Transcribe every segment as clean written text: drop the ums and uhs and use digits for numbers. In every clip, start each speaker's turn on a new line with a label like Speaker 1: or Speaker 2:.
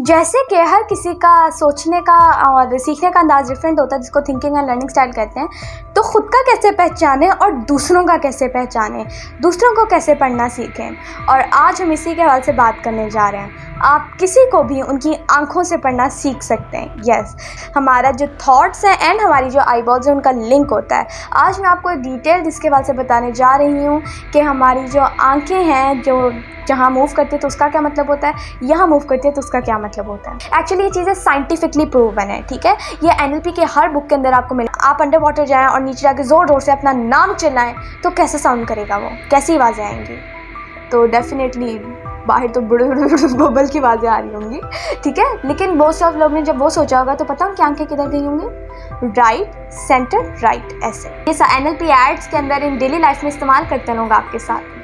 Speaker 1: जैसे कि हर किसी का सोचने का और सीखने का अंदाज़ डिफरेंट होता है, जिसको थिंकिंग एंड लर्निंग स्टाइल कहते हैं। तो ख़ुद का कैसे पहचानें और दूसरों का कैसे पहचानें, दूसरों को कैसे पढ़ना सीखें, और आज हम इसी के हवाले से बात करने जा रहे हैं। आप किसी को भी उनकी आंखों से पढ़ना सीख सकते हैं। यस, हमारा जो थॉट्स हैं एंड हमारी जो आईबॉल्स हैं उनका लिंक होता है। आज मैं आपको डिटेल इसके हवाले से बताने जा रही हूँ कि हमारी जो आंखें हैं, जो जहाँ मूव करती है तो उसका क्या मतलब होता है, यहाँ मूव करती है तो उसका क्या मतलब होता है। एक्चुअली ये चीज़ें साइंटिफिकली प्रूवन है, ठीक है। ये NLP के हर बुक के अंदर आपको मिले। आप अंडर वाटर जाएँ और नीचे जाके ज़ोर ज़ोर से अपना नाम चिल्लाएं तो कैसे साउंड करेगा, वो कैसी आवाज़ें आएंगी। तो डेफिनेटली बाहर तो बड़े बबल की आवाज़ें आ रही होंगी, ठीक है। लेकिन मोस्ट ऑफ लोग ने जब वो सोचा होगा तो पता उनकी आंखें किधर गई होंगी, राइट सेंटर राइट, ऐसे। ये NLP एड्स के अंदर इन डेली लाइफ में इस्तेमाल करते हैं लोग आपके साथ।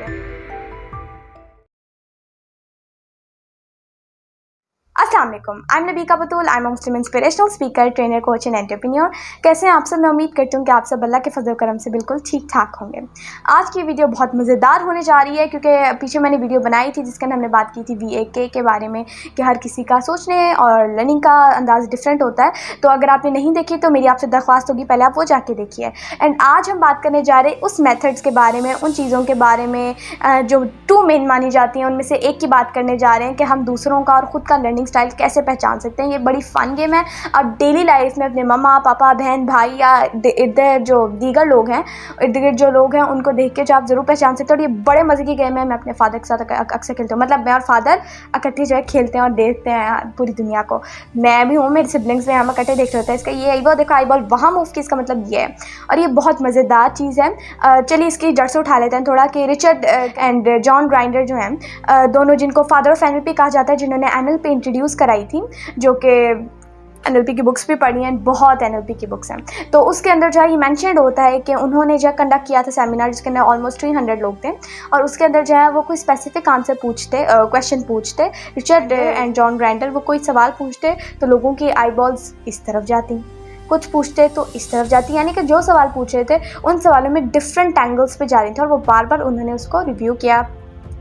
Speaker 1: अस्सलाम वालेकुम, I am Nabika Batool. I am Muslim inspirational speaker, trainer, coach and entrepreneur. कैसे हैं आप सब? मैं उम्मीद करती हूँ कि आप सब अल्लाह के फजल करम से बिल्कुल ठीक ठाक होंगे। आज की वीडियो बहुत मज़ेदार होने जा रही है, क्योंकि पीछे मैंने वीडियो बनाई थी जिसके अंदर हमने बात की थी VAK के बारे में, कि हर किसी का सोचने और लर्निंग का अंदाज़ डिफरेंट होता है। तो अगर आपने नहीं देखी तो मेरी आपसे दरख्वास्त होगी पहले आप वो जाके देखिए। एंड आज हम बात करने जा रहे हैं उस मेथड्स के बारे में, उन चीज़ों के बारे में जो 2 मेन मानी जाती हैं, उनमें से एक की बात करने जा रहे हैं कि हम दूसरों का और ख़ुद का लर्निंग स्टाइल कैसे पहचान सकते हैं। ये बड़ी फ़न गेम है। आप डेली लाइफ में अपने मम्मा पापा बहन भाई या इधर जो दीगर लोग हैं, इर्द गिर्द जो लोग हैं, उनको देख के जो आप ज़रूर पहचान सकते हो। और ये बड़े मज़े की गेम है। मैं अपने फादर के साथ अक्सर खेलती हूँ, मतलब मैं और फादर इकट्ठे जो है खेलते हैं और देखते हैं पूरी दुनिया को। मैं भी हूँ, मेरे सिबलिंग्स भी, हम इकट्ठे देख रहे होते हैं। इसका ये आई बॉल देखो, आई बॉल वहाँ मूव की, इसका मतलब ये है। और ये बहुत मज़ेदार चीज़ है। चलिए इसकी जड़ से उठा लेते हैं थोड़ा, कि रिचर्ड एंड जॉन ग्राइंडर जो हैं, दोनों जिनको फादर ऑफ NLP कहा जाता है, जिन्होंने NLP इंट्रोड्यूस कराई थी, जो कि NLP की बुक्स भी पढ़ी हैं, बहुत NLP की बुक्स हैं। तो उसके अंदर जो है ये मैंशनड होता है कि उन्होंने जो कंडक्ट किया था सेमिनार, जिसके अंदर ऑलमोस्ट 300 लोग थे, और उसके अंदर जो है वो कोई स्पेसिफिक आंसर पूछते, क्वेश्चन पूछते। रिचर्ड एंड जॉन ग्राइंडर वो कोई सवाल पूछते तो लोगों की आईबॉल्स इस तरफ जाती, कुछ पूछते तो इस तरफ जाती, यानी कि जो सवाल पूछ रहे थे उन सवालों में डिफरेंट एंगल्स पे जा रही थी, और वो बार बार उन्होंने उसको रिव्यू किया,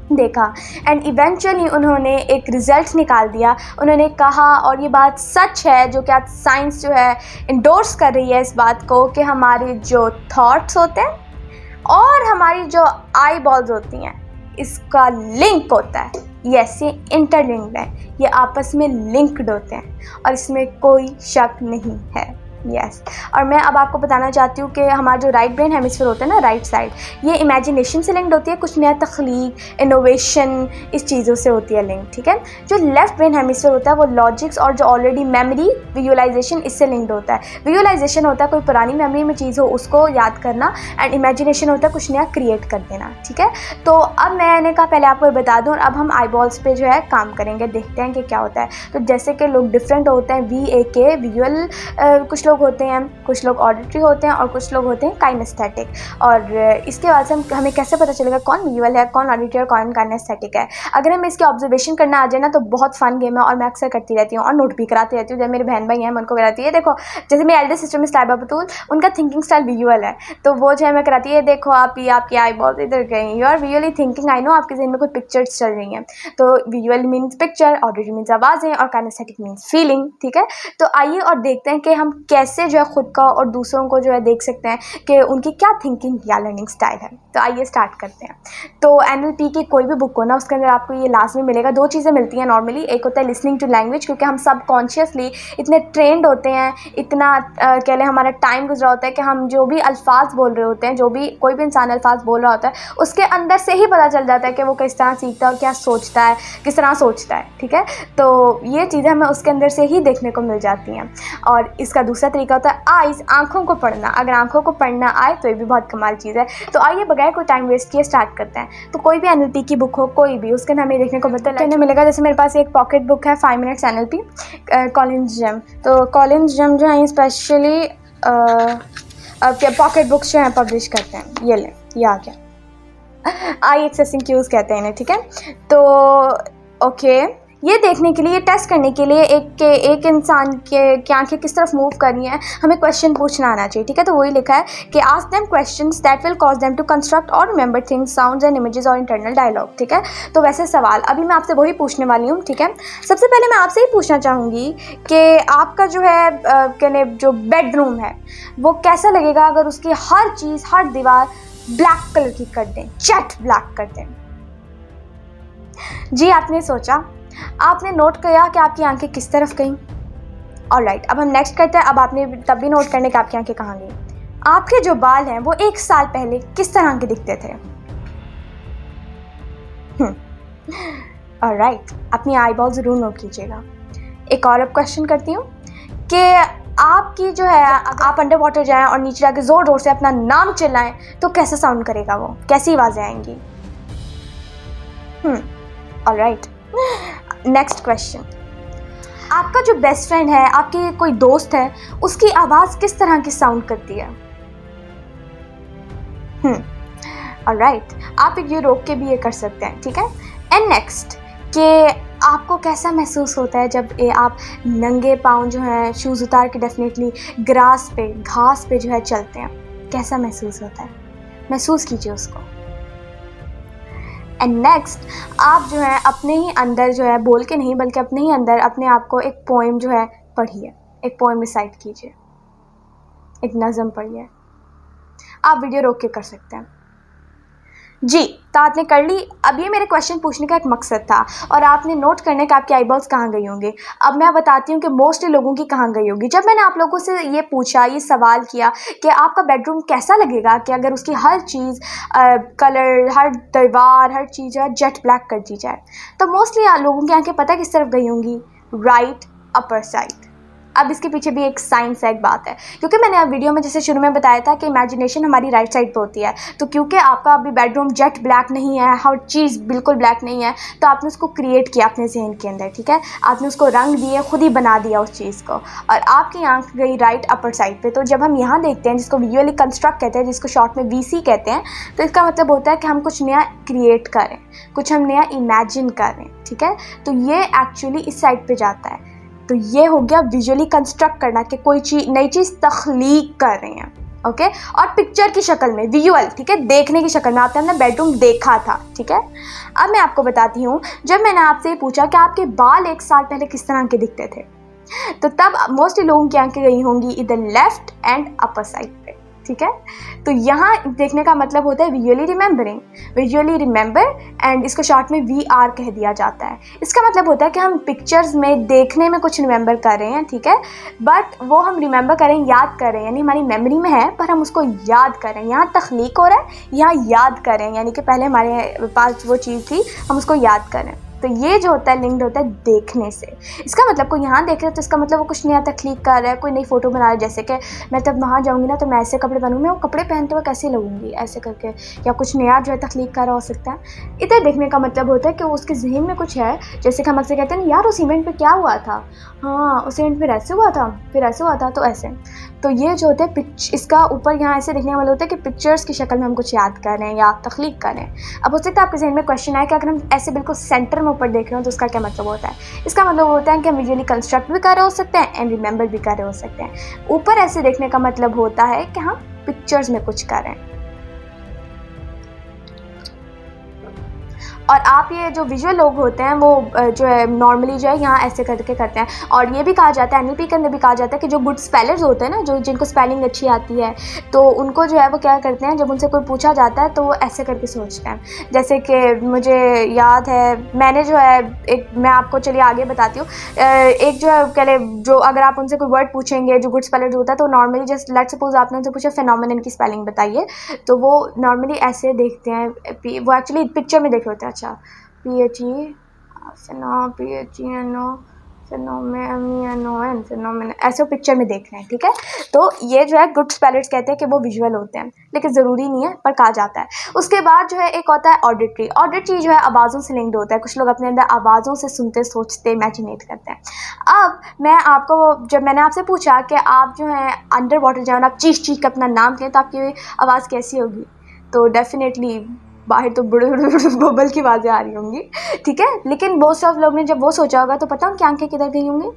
Speaker 1: देखा, एंड इवेंचुअली उन्होंने एक रिज़ल्ट निकाल दिया। उन्होंने कहा, और ये बात सच है, जो कि आज साइंस जो है इंडोर्स कर रही है इस बात को, कि हमारे जो थॉट्स होते हैं और हमारी जो आई बॉल्स होती हैं, इसका लिंक होता है। यस, ये इंटरलिंक्ड है, ये आपस में लिंक्ड होते हैं और इसमें कोई शक नहीं है। यस, और मैं अब आपको बताना चाहती हूँ कि हमारा जो राइट ब्रेन हेमिस्फीयर होता है ना, राइट साइड, ये इमेजिनेशन से लिंक्ड होती है, कुछ नया तख्लीक, इनोवेशन, इस चीज़ों से होती है लिंक, ठीक है। जो लेफ्ट ब्रेन हेमिस्फीयर होता है वो लॉजिक्स और जो ऑलरेडी मेमोरी, विजुअलाइजेशन, इससे लिंक्ड होता है। विजुअलाइजेशन होता है कोई पुरानी मेमोरी में चीज़ हो उसको याद करना, एंड इमेजिनेशन होता है कुछ नया क्रिएट कर देना, ठीक है। तो अब मैंने कहा पहले आपको बता दूँ, और अब हम आई बॉल्स पे जो है काम करेंगे, देखते हैं कि क्या होता है। तो जैसे कि लोग डिफरेंट होते हैं, VAK विजुअल, कुछ लोग होते हैं, कुछ लोग ऑडिटरी होते हैं, और कुछ लोग होते हैं काइनेस्थेटिक। और इसके बाद से हमें कैसे पता चलेगा कौन विजुअल है, कौन ऑडिटरी और कौन काइनेस्थेटिक है। अगर हमें इसकी ऑब्जर्वेशन करना आ जाए ना, तो बहुत फन गेम है, और मैं अक्सर करती रहती हूँ और नोट भी कराती रहती हूँ। जब मेरे बहन भाई हैं, मैं उनको कराती है, देखो जैसे मेरे एल्डर सिस्टर में साहिबा बतूल, उनका थिंकिंग स्टाइल विजुअल है, तो वो जो है मैं कराती है, देखो आप ये आपकी आई बॉल इधर गई, you are visually thinking, I know आपके जहन में कोई पिक्चर्स चल रही हैं। तो visual means picture, auditory means आवाज़ें, और काइनेस्थेटिक मीन्स फीलिंग, ठीक है। तो आइए और देखते हैं कि हम कैसे जो है खुद का और दूसरों को जो है देख सकते हैं कि उनकी क्या थिंकिंग या लर्निंग स्टाइल है। तो आइए स्टार्ट करते हैं। तो NLP की कोई भी बुक हो ना, उसके अंदर आपको ये लाजमी मिलेगा। 2 चीज़ें मिलती हैं नॉर्मली, एक होता है लिसनिंग टू लैंग्वेज, क्योंकि हम सब कॉन्शियसली इतने ट्रेंड होते हैं, इतना कह लें हमारा टाइम गुजरा होता है कि हम जो भी अल्फाज बोल रहे होते हैं, जो भी कोई भी इंसान अल्फाज बोल रहा होता है, उसके अंदर से ही पता चल जाता है कि वो किस तरह सीखता है और क्या सोचता है, किस तरह सोचता है, ठीक है। तो ये चीज़ें हमें उसके अंदर से ही देखने को मिल जाती हैं। और इसका दूसरा तरीका होता है आइज़, आँखों को पढ़ना। अगर आँखों को पढ़ना आए तो ये भी बहुत कमाल चीज़ है। तो आइए बगैर कोई टाइम वेस्ट किए स्टार्ट करते हैं। तो कोई भी NLP की बुक हो, कोई भी, उसके हमें देखने को मिलेगा। जैसे मेरे पास एक पॉकेट बुक है 5 मिनट्स NLP, कॉलिन्स जेम। तो कॉलिन्स जेम जो है स्पेशली पॉकेट बुक्स जो हैं पब्लिश करते हैं। ये लें, ये आ गया, आई एक्सेसिंग क्यूज़ कहते हैं इन्हें, ठीक है। तो ओके, ये देखने के लिए, ये टेस्ट करने के लिए एक इंसान के आंखें किस तरफ मूव कर रही हैं, हमें क्वेश्चन पूछना आना चाहिए, ठीक है। तो वही लिखा है कि ask them questions that will cause them to construct और remember things, sounds and images और इंटरनल डायलॉग, ठीक है। तो वैसे सवाल अभी मैं आपसे वही पूछने वाली हूँ, ठीक है। सबसे पहले मैं आपसे ही पूछना चाहूँगी कि आपका जो है कहने जो बेडरूम है वो कैसा लगेगा अगर उसकी हर चीज़, हर दीवार ब्लैक कलर की कर दें, जेट ब्लैक कर दें। जी, आपने सोचा, आपने नोट किया कि आपकी आंखें किस तरफ गईं। ऑलराइट, अब हम नेक्स्ट करते हैं। अब आपने तब भी नोट करने कि आपकी आंखें कहाँ गईं। आपके जो बाल हैं वो 1 साल पहले किस तरह के दिखते थे। ऑलराइट, अपनी आई बॉल ज़रूर नोट कीजिएगा। एक और अब क्वेश्चन करती हूँ कि आपकी जो है, आप अंडर वाटर जाएं और नीचे जाके ज़ोर ज़ोर से अपना नाम चिल्लाएं तो कैसा साउंड करेगा, वो कैसी आवाज़ें आएंगी। Alright, next question. आपका जो बेस्ट फ्रेंड है, आपके कोई दोस्त है, उसकी आवाज़ किस तरह की साउंड करती है। ऑलराइट, आप ये रोक के भी ये कर सकते हैं, ठीक है। एंड नेक्स्ट कि आपको कैसा महसूस होता है जब आप नंगे पाँव जो है, शूज़ उतार के डेफिनेटली घास पे जो है चलते हैं, कैसा महसूस होता है, महसूस कीजिए उसको। एंड नेक्स्ट, आप जो है अपने ही अंदर जो है, बोल के नहीं बल्कि अपने ही अंदर अपने आप को एक पोएम जो है पढ़िए, एक पोएम रिसाइट कीजिए, एक नज़म पढ़िए। आप वीडियो रोक के कर सकते हैं। जी, तो आपने कर ली। अब ये मेरे क्वेश्चन पूछने का एक मकसद था और आपने नोट करने का आपकी आईबॉल्स कहाँ गई होंगी। अब मैं बताती हूँ कि मोस्टली लोगों की कहाँ गई होगी। जब मैंने आप लोगों से ये पूछा, ये सवाल किया कि आपका बेडरूम कैसा लगेगा कि अगर उसकी हर चीज़, कलर, हर दीवार, हर चीज़ है जेट ब्लैक कर दी जाए, तो मोस्टली लोगों की आंखें पता किस तरफ गई होंगी, राइट अपर साइड। अब इसके पीछे भी एक साइंस है, एक बात है, क्योंकि मैंने अब वीडियो में जैसे शुरू में बताया था कि इमेजिनेशन हमारी राइट साइड पे होती है। तो क्योंकि आपका अभी बेडरूम जेट ब्लैक नहीं है, हर चीज़ बिल्कुल ब्लैक नहीं है, तो आपने उसको क्रिएट किया अपने जहन के अंदर, ठीक है। आपने उसको रंग दिए, खुद ही बना दिया उस चीज़ को, और आपकी आंख गई राइट अपर साइड पे। तो जब हम यहाँ देखते हैं, जिसको विजुअली कंस्ट्रक्ट कहते हैं, जिसको शॉर्ट में VC कहते हैं, तो इसका मतलब होता है कि हम कुछ नया क्रिएट करें, कुछ हम नया इमेजिन करें, ठीक है। तो ये एक्चुअली इस साइड पर जाता है। तो ये हो गया विजुअली कंस्ट्रक्ट करना, कि कोई चीज़, नई चीज़ तख्लीक कर रहे हैं, ओके। और पिक्चर की शक्ल में, विजुअल, ठीक है, देखने की शक्ल में आपने अपना बेडरूम देखा था, ठीक है। अब मैं आपको बताती हूँ, जब मैंने आपसे ये पूछा कि आपके बाल 1 साल पहले किस तरह के दिखते थे, तो तब मोस्टली लोगों की आंखें गई होंगी इधर लेफ्ट एंड अपर साइड पे, ठीक है। तो यहाँ देखने का मतलब होता है visually remembering, visually remember, and इसको शॉर्ट में VR कह दिया जाता है। इसका मतलब होता है कि हम पिक्चर्स में, देखने में कुछ रिमेंबर कर रहे हैं, ठीक है, बट वो हम रिमेंबर करें, याद करें, यानी हमारी मेमोरी में है पर हम उसको याद करें। यहाँ तख्लीक हो रहा है, यहाँ याद करें, यानी कि पहले हमारे पास वो चीज़ थी, हम उसको याद करें। तो ये जो होता है लिंक्ड होता है देखने से। इसका मतलब कोई यहाँ देख रहे हो तो इसका मतलब वो कुछ नया तख्लीक कर रहा है, कोई नई फोटो बना रहा है। जैसे कि मैं तब वहाँ जाऊँगी ना तो मैं ऐसे कपड़े पहनूँगी, मैं वो कपड़े पहनते हुए कैसे लगूंगी, ऐसे करके, या कुछ नया जो है तख्लीक कर रहा हो सकता है। इधर देखने का मतलब होता है कि उसके जहन में कुछ है। जैसे कि हम अक्सर कहते हैं ना, यार उस इवेंट पे क्या हुआ था, हाँ उस इवेंट पर ऐसे हुआ था, फिर ऐसे हुआ था, तो ऐसे। तो ये जो होता है इसका ऊपर यहाँ ऐसे देखने का मतलब होता है कि पिक्चर्स की शक्ल में हम कुछ याद कर रहे हैं या तख्लीक कर रहे हैं। अब हो सकता है आपके जहन में क्वेश्चन आए कि अगर हम ऐसे बिल्कुल सेंटर में ऊपर देख रहे हो तो उसका क्या मतलब होता है। इसका मतलब होता है कि हम विजुअली कंस्ट्रक्ट भी कर रहे हो सकते हैं एंड रिमेंबर भी कर रहे हो सकते हैं। ऊपर ऐसे देखने का मतलब होता है कि हम पिक्चर्स में कुछ कर रहे हैं। और आप ये जो विजुअल लोग होते हैं वो जो है नॉर्मली जो है यहाँ ऐसे करके करते हैं। और ये भी कहा जाता है, NLP के अंदर भी कहा जाता है कि जो गुड स्पेलर्स होते हैं ना, जो जिनको स्पेलिंग अच्छी आती है, तो उनको जो है वो क्या करते हैं, जब उनसे कोई पूछा जाता है तो वो ऐसे करके सोचते हैं। जैसे कि मुझे याद है, मैंने जो है एक, मैं आपको चलिए आगे बताती हूँ, एक जो है कह जो अगर आप उनसे कोई वर्ड पूछेंगे जो गुड स्पेलर्स होता है, तो नॉर्मली जस्ट लेट सपोज आपने उनसे पूछा फेनोमेनन की स्पेलिंग बताइए, तो वो नॉर्मली ऐसे देखते हैं, वो एक्चुअली पिक्चर में देख रहे होते हैं। अच्छा, फेनोमेनन ऐसे पिक्चर में देख रहे हैं, ठीक है। तो ये जो है गुड स्पेलर्स कहते हैं कि वो विजुअल होते हैं, लेकिन ज़रूरी नहीं है, पर कहा जाता है। उसके बाद जो है एक होता है ऑडिटरी। ऑडिटरी जो है आवाज़ों से लिंक्ड होता है। कुछ लोग अपने अंदर आवाज़ों से सुनते, सोचते, इमेजिनेट करते हैं। अब मैं आपको, जब मैंने आपसे पूछा कि आप जो है अंडर वाटर जाओ, आप चीख चीख कर अपना नाम लें तो आपकी आवाज़ कैसी होगी, तो डेफिनेटली बाहर तो बड़े बबल की आवाज़ें आ रही होंगी, ठीक है। लेकिन मोस्ट ऑफ लोग ने जब वो सोचा होगा तो पता उनकी आंखें किधर गई होंगी,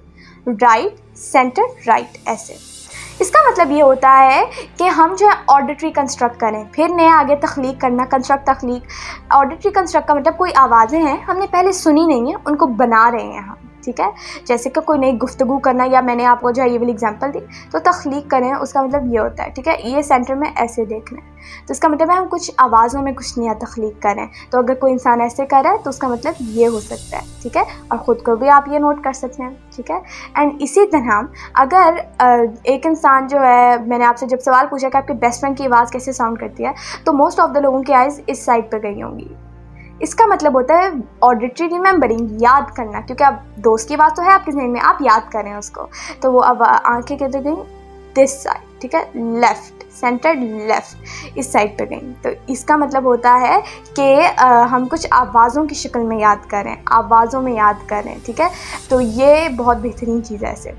Speaker 1: राइट सेंटर राइट, ऐसे। इसका मतलब ये होता है कि हम जो है ऑडिटरी कंस्ट्रक्ट करें, फिर नया आगे तख्लीक करना, कंस्ट्रक्ट तख्लीक। ऑडिटरी कंस्ट्रक्ट का मतलब कोई आवाज़ें हैं हमने पहले सुनी नहीं है, उनको बना रहे हैं हम, ठीक है। जैसे कि कोई नई गुफ्तगू करना, या मैंने आपको जो है ये वाली एग्जांपल दी, तो तख्लीक करें उसका मतलब ये होता है, ठीक है। ये सेंटर में ऐसे देखना है तो इसका मतलब है हम कुछ आवाज़ों में कुछ नया तख्लीक करें। तो अगर कोई इंसान ऐसे कर रहा है तो उसका मतलब ये हो सकता है, ठीक है। और ख़ुद को भी आप ये नोट कर सकते हैं, ठीक है। एंड इसी तरह अगर एक इंसान जो है, मैंने आपसे जब सवाल पूछा कि आपके बेस्ट फ्रेंड की आवाज़ कैसे साउंड करती है, तो मोस्ट ऑफ द लोगों की आइज़ इस साइड पर गई होंगी। इसका मतलब होता है ऑडिटरी रिमेंबरिंग, याद करना, क्योंकि अब दोस्त की बात तो है आपके जहन में, आप याद करें उसको। तो वो अब आंखें किधर गई, दिस साइड, ठीक है, लेफ़्ट सेंटर लेफ़्ट, इस साइड पे गई। तो इसका मतलब होता है कि हम कुछ आवाज़ों की शक्ल में याद करें, आवाज़ों में याद करें, ठीक है। तो ये बहुत बेहतरीन चीज़ है ऐसे।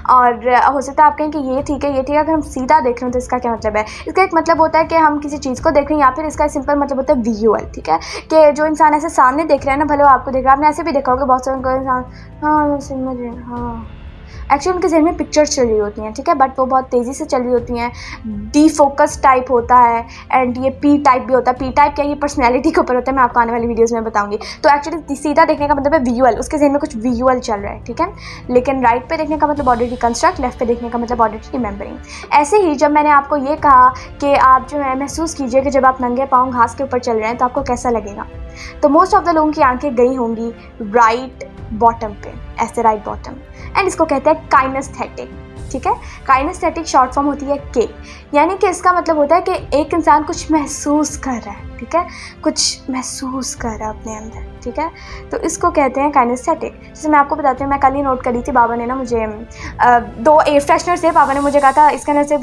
Speaker 1: और हो सकता है आप कहें कि ये ठीक है, ये ठीक है। अगर हम सीधा देख रहे हैं तो इसका क्या मतलब है, इसका एक मतलब होता है कि हम किसी चीज़ को देख रहे हैं, या फिर इसका सिंपल मतलब होता है विजुअल, ठीक है। कि जो इंसान ऐसे सामने देख रहा है ना, भले वो आपको देख रहा है, आपने ऐसे भी देखा होगा बहुत सारे इंसान, हाँ समझ रहे हैं, हाँ एक्चुअली उनके जहन में पिक्चर्स चल रही होती हैं, ठीक है, बट वो बहुत तेज़ी से चल रही होती हैं। डी फोकस टाइप होता है, एंड ये पी टाइप भी होता है। पी टाइप क्या, ये पर्सनैलिटी के ऊपर होता है, मैं आपको आने वाली वीडियोज़ में बताऊंगी। तो एक्चुअली सीधा देखने का मतलब है विजुअल, उसके जहन में कुछ विजुअल चल रहा है, ठीक है। लेकिन राइट पे देखने का मतलब ऑडिटरी कंस्ट्रक्ट, लेफ्ट पे देखने का मतलब ऑडिटरी रिमेंबरिंग। ऐसे ही जब मैंने आपको ये कहा कि आप जो है महसूस कीजिए कि जब आप नंगे पाँव घास के ऊपर चल रहे हैं तो आपको कैसा लगेगा, तो मोस्ट ऑफ द लोगों की आंखें गई होंगी राइट बॉटम पे, ऐसे राइट बॉटम। एंड इसको कहते हैं काइनेस्थेटिक, ठीक है। काइनेस्थेटिक शॉर्ट फॉर्म होती है के, यानी कि इसका मतलब होता है कि एक इंसान कुछ महसूस कर रहा है, ठीक है, कुछ महसूस कर रहा है अपने अंदर, ठीक है। तो इसको कहते हैं काइनेस्थेटिक। जैसे मैं आपको बताती हूँ, मैं कल ही नोट करी थी, बाबा ने ना मुझे 2 एयर फ्रेशनर से, पापा ने मुझे कहा था इसके अंदर से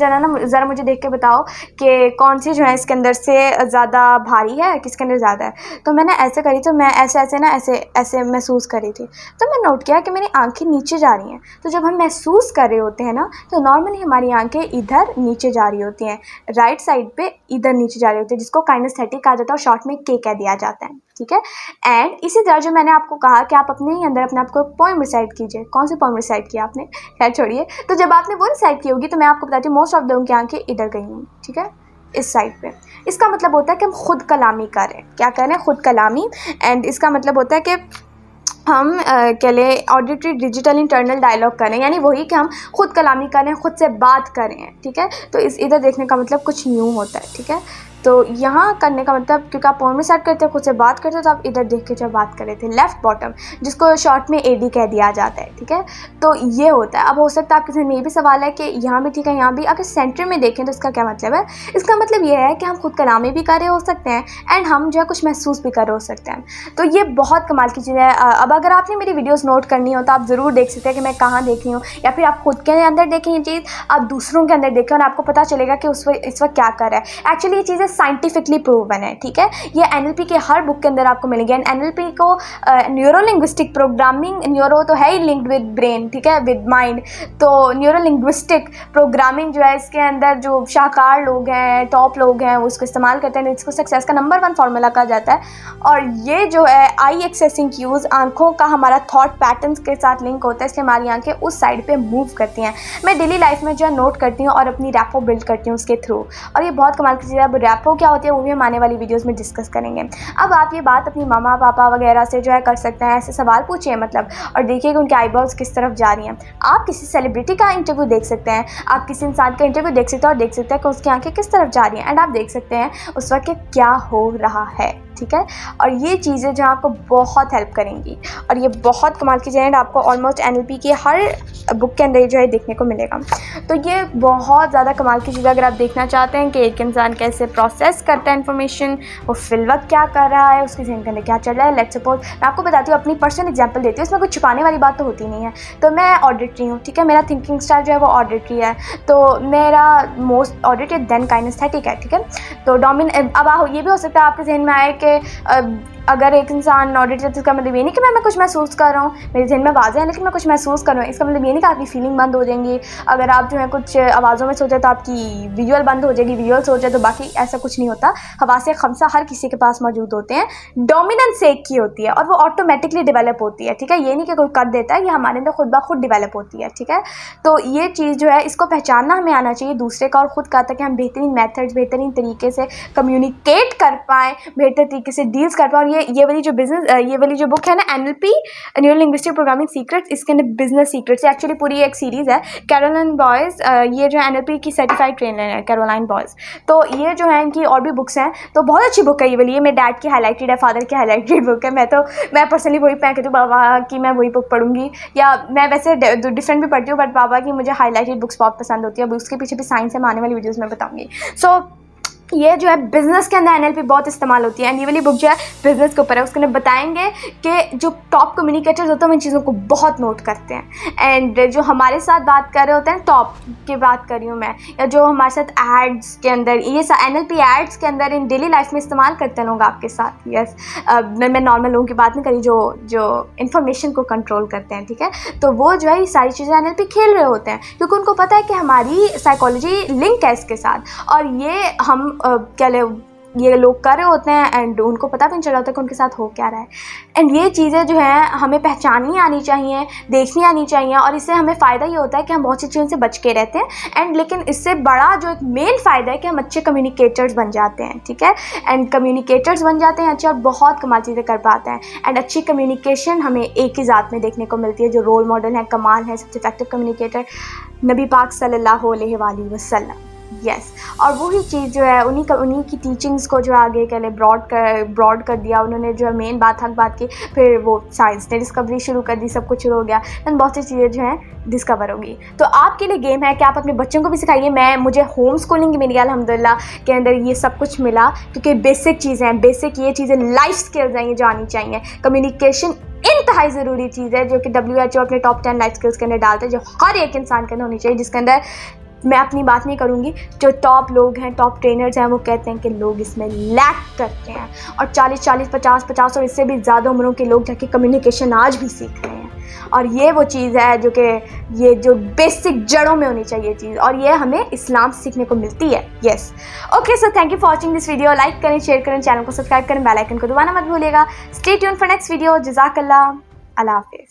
Speaker 1: ज़रा मुझे देख के बताओ कि कौन सी जो है इसके अंदर से ज़्यादा भारी है, किसके अंदर ज़्यादा है। तो मैंने ऐसे करी, तो मैं ऐसे ना ऐसे महसूस करी थी। तो मैं नोट किया कि मेरी आंखें नीचे जा रही हैं। तो जब हम महसूस कर रहे होते हैं ना, तो नॉर्मली हमारी आंखें इधर नीचे जा रही होती हैं, राइट साइड पे इधर नीचे जा रही होती है, जिसको काइनेस्थेटिक कहा जाता है और शॉर्ट में के कह दिया जाता है, ठीक है। एंड इसी तरह जो मैंने आपको कहा कि आप अपने ही अंदर अपने आप को पोएम रिसाइट कीजिए। कौन सी पोएम रिसाइट किया आपने, खैर छोड़िए। तो जब आपने वो रिसाइट की होगी तो मैं आपको बताती हूँ मोस्ट ऑफ लोगों की आंखें इधर गई होंगी, ठीक है, इस साइड पे। इसका मतलब होता है कि हम खुद कलामी करें, क्या करें, खुद कलामी। एंड इसका मतलब होता है कि हम कह लें ऑडिटरी डिजिटल इंटरनल डायलॉग करें, यानी वही कि हम खुद कलामी करें, खुद से बात करें, ठीक है। तो इस इधर देखने का मतलब कुछ यूँ होता है, ठीक है। तो यहाँ करने का मतलब, क्योंकि आप पोएम रिसाइट करते हो, खुद से बात करते हो, तो आप इधर देख के जब बात कर रहे थे, लेफ्ट बॉटम, जिसको शॉर्ट में एडी कह दिया जाता है, ठीक है। तो ये होता है। अब हो सकता है आपके जहन में ये भी सवाल है कि यहाँ भी ठीक है, यहाँ भी। अगर सेंटर में देखें तो इसका क्या मतलब है, इसका मतलब ये है कि हम खुद कलामी भी कर रहे हो सकते हैं, एंड हम जो है कुछ महसूस भी कर रहे हो सकते हैं। तो ये बहुत कमाल की चीज़ है। अब अगर आपने मेरी वीडियोज़ नोट करनी हो तो आप ज़रूर देख सकते हैं कि मैं कहाँ देख रही हूँ, या फिर आप खुद के अंदर देखें ये चीज़, आप दूसरों के अंदर देखें, और आपको पता चलेगा कि इस वक्त क्या कर रहा है। एक्चुअली ये चीज़ें साइंटिफिकली प्रूवन है, ठीक है। ये एनएलपी के हर बुक के अंदर आपको मिलेगी। एंड एनएलपी को न्यूरो लिंग्विस्टिक प्रोग्रामिंग, न्यूरो तो है ही लिंक्ड विद ब्रेन, ठीक है, विद माइंड। तो न्यूरो लिंग्विस्टिक प्रोग्रामिंग जो है, इसके अंदर जो शाहकार लोग हैं, टॉप लोग हैं, वो उसको इस्तेमाल करते हैं। इसको सक्सेस का नंबर 1 फार्मूला कहा जाता है। और ये जो है आई एक्सेसिंग क्यूज़, आंखों का हमारा थॉट पैटर्न्स के साथ लिंक होता है, इसलिए हमारी आंखें उस साइड पे मूव करती हैं। मैं डेली लाइफ में जो है नोट करती हूँ और अपनी रैपो बिल्ड करती हूँ उसके थ्रू। और ये बहुत कमाल की चीज़ है। अब रैपो क्या होती है वो भी हम आने वाली वीडियोस में डिस्कस करेंगे। अब आप ये बात अपनी मामा पापा वगैरह से जो है कर सकते हैं, ऐसे सवाल पूछिए मतलब, और देखिए कि उनके आईबॉल्स किस तरफ जा रही हैं। आप किसी सेलिब्रिटी का इंटरव्यू देख सकते हैं, आप किसी इंसान का इंटरव्यू देख सकते हैं और देख सकते हैं कि उसकी आंखें किस तरफ जा रही हैं, एंड आप देख सकते हैं उस वक्त क्या हो रहा है, ठीक है। और ये चीज़ें जो आपको बहुत हेल्प करेंगी, और ये बहुत कमाल की चीज़ें आपको ऑलमोस्ट एनएलपी की हर बुक के अंदर जो है देखने को मिलेगा। तो ये बहुत ज़्यादा कमाल की चीज़, अगर आप देखना चाहते हैं कि एक इंसान कैसे प्रोसेस करता है इन्फॉर्मेशन, वो फिल वक्त क्या कर रहा है, उसके जहन के अंदर क्या चल रहा है। लेट्स सपोज मैं आपको बताती हूँ, अपनी पर्सनल एग्जांपल देती हूँ, इसमें कुछ छुपाने वाली बात तो होती नहीं है। तो मैं ऑडिटरी हूँ, ठीक है, मेरा थिंकिंग स्टाइल जो है वो ऑडिटरी है, तो मेरा मोस्ट ऑडिटरी देन काइनेस्थेटिक है, ठीक है। तो अब ये भी हो सकता है आपके जहन में आए कि अगर एक इंसान ऑडिटर है तो इसका मतलब ये नहीं कि मैं कुछ महसूस कर रहा हूँ, मेरे जहन में आवाज़ें हैं लेकिन मैं कुछ महसूस कर रहा हूँ, इसका मतलब ये नहीं कि आपकी फीलिंग बंद हो जाएंगी। अगर आप जो है कुछ आवाज़ों में सोचे तो आपकी विजुअल बंद हो जाएगी, विजुअल सोचे तो बाकी, ऐसा कुछ नहीं होता। हवासे खमसा हर किसी के पास मौजूद होते हैं, डोमिनेंस एक की होती है और वो ऑटोमेटिकली डेवलप होती है, ठीक है। ये नहीं कि कोई कर देता है, ये हमारे अंदर खुद ब खुद डेवलप होती है, ठीक है। तो ये चीज़ जो है इसको पहचानना हमें आना चाहिए दूसरे का और ख़ुद का, ताकि हम बेहतरीन मेथड्स, बेहतरीन तरीके से कम्युनिकेट कर पाएँ, बेहतर तरीके से डील्स कर पाएँ। और ये वाली जो ये वाली जो बुक है ना, NLP neuro linguistic programming secrets, इसके अंदर बिजनेस सीक्रेट्स, एक्चुअली पूरी एक सीरीज़ है। कैरोलाइन बॉयज़, ये जो NLP की सर्टिफाइड ट्रेनर है कैरोलाइन बॉयज़, तो ये जो है इनकी और भी बुक्स हैं, तो बहुत अच्छी बुक है ये वाली। ये मेरे डैड की हाईलाइटेड है, फादर की हाईलाइटेड बुक है। मैं पर्सनली वही पैक करती हूँ बाबा की, मैं वही बुक पढ़ूंगी, या मैं वैसे डिफरेंट भी पढ़ती हूँ, बट बाबा की मुझे हाईलाइटेड बुक्स बहुत पसंद होती है। अब उसके पीछे भी साइंस है, मैं आने वाली वीडियोज़ में बताऊँगी। सो ये जो है बिज़नेस के अंदर NLP बहुत इस्तेमाल होती है, एंड ये वाली बुक जो है बिज़नेस के ऊपर है। उसके अंदर बताएंगे कि जो टॉप कम्युनिकेटर्स होते हैं वो इन चीज़ों को बहुत नोट करते हैं, एंड जो हमारे साथ बात कर रहे होते हैं, टॉप की बात कर रही हूँ मैं, या जो हमारे साथ एड्स के अंदर, ये NLP एड्स के अंदर इन डेली लाइफ में इस्तेमाल करते हैं लोग आपके साथ। यस, मैं नॉर्मल लोगों की बात नहीं करी, जो इन्फॉर्मेशन को कंट्रोल करते हैं, ठीक है। तो वो जो है ये सारी चीज़ें NLP खेल रहे होते हैं, क्योंकि उनको पता है कि हमारी साइकोलॉजी लिंक है इसके साथ, और ये हम ये लोग कर रहे होते हैं, एंड उनको पता भी नहीं चला होता कि उनके साथ हो क्या रहा है। एंड ये चीज़ें जो हैं हमें पहचाननी आनी चाहिए, देखनी आनी चाहिए, और इससे हमें फ़ायदा ये होता है कि हम बहुत सी चीज़ों से बच के रहते हैं, एंड लेकिन इससे बड़ा जो एक मेन फ़ायदा है कि हम अच्छे कम्युनिकेटर्स बन जाते हैं, ठीक है। एंड कम्युनिकेटर्स बन जाते हैं अच्छे, और बहुत कमाल चीज़ें कर पाते हैं। एंड अच्छी कम्युनिकेशन हमें एक ही ज़ात में देखने को मिलती है, जो रोल मॉडल है, कमाल है, सबसे इफेक्टिव कम्युनिकेटर नबी पाक सल्लल्लाहु अलैहि वसल्लम। यस, और वही चीज़ जो है उन्हीं की टीचिंग्स को जो आगे के लिए ब्रॉड कर दिया उन्होंने, जो है मेन हक बात की, फिर वो साइंस ने डिस्कवरी शुरू कर दी, सब कुछ शुरू हो गया, एंड बहुत सी चीज़ें जो हैं डिस्कवर होगी। तो आपके लिए गेम है कि आप अपने बच्चों को भी सिखाइए। मुझे होम स्कूलिंग मिल गया अल्हम्दुलिल्लाह के अंदर, ये सब कुछ मिला, क्योंकि बेसिक चीज़ें हैं, बेसिक ये चीज़ें लाइफ स्किल्स हैं, ये जो आनी चाहिए। कम्युनिकेशन इंतहाई ज़रूरी चीज़ है, जो कि WHO अपने टॉप 10 लाइफ स्किल्स के अंदर डालते हैं, जो हर एक इंसान के अंदर होनी चाहिए, जिसके अंदर मैं अपनी बात नहीं करूँगी, जो टॉप लोग हैं, टॉप ट्रेनर्स हैं, वो कहते हैं कि लोग इसमें लैक करते हैं, और 40, 50 और इससे भी ज़्यादा उम्रों के लोग जाके कम्युनिकेशन आज भी सीख रहे हैं। और ये वो चीज़ है जो कि ये जो बेसिक जड़ों में होनी चाहिए चीज़, और ये हमें इस्लाम से सीखने को मिलती है। Yes, okay, so thank you for watching this video. Like करें, शेयर करें, चैनल को सब्सक्राइब करें, बेल आइकन को दबाना मत भूलिएगा। Stay tune for next video. जज़ाकल्लाह, अल्लाह हाफिज़।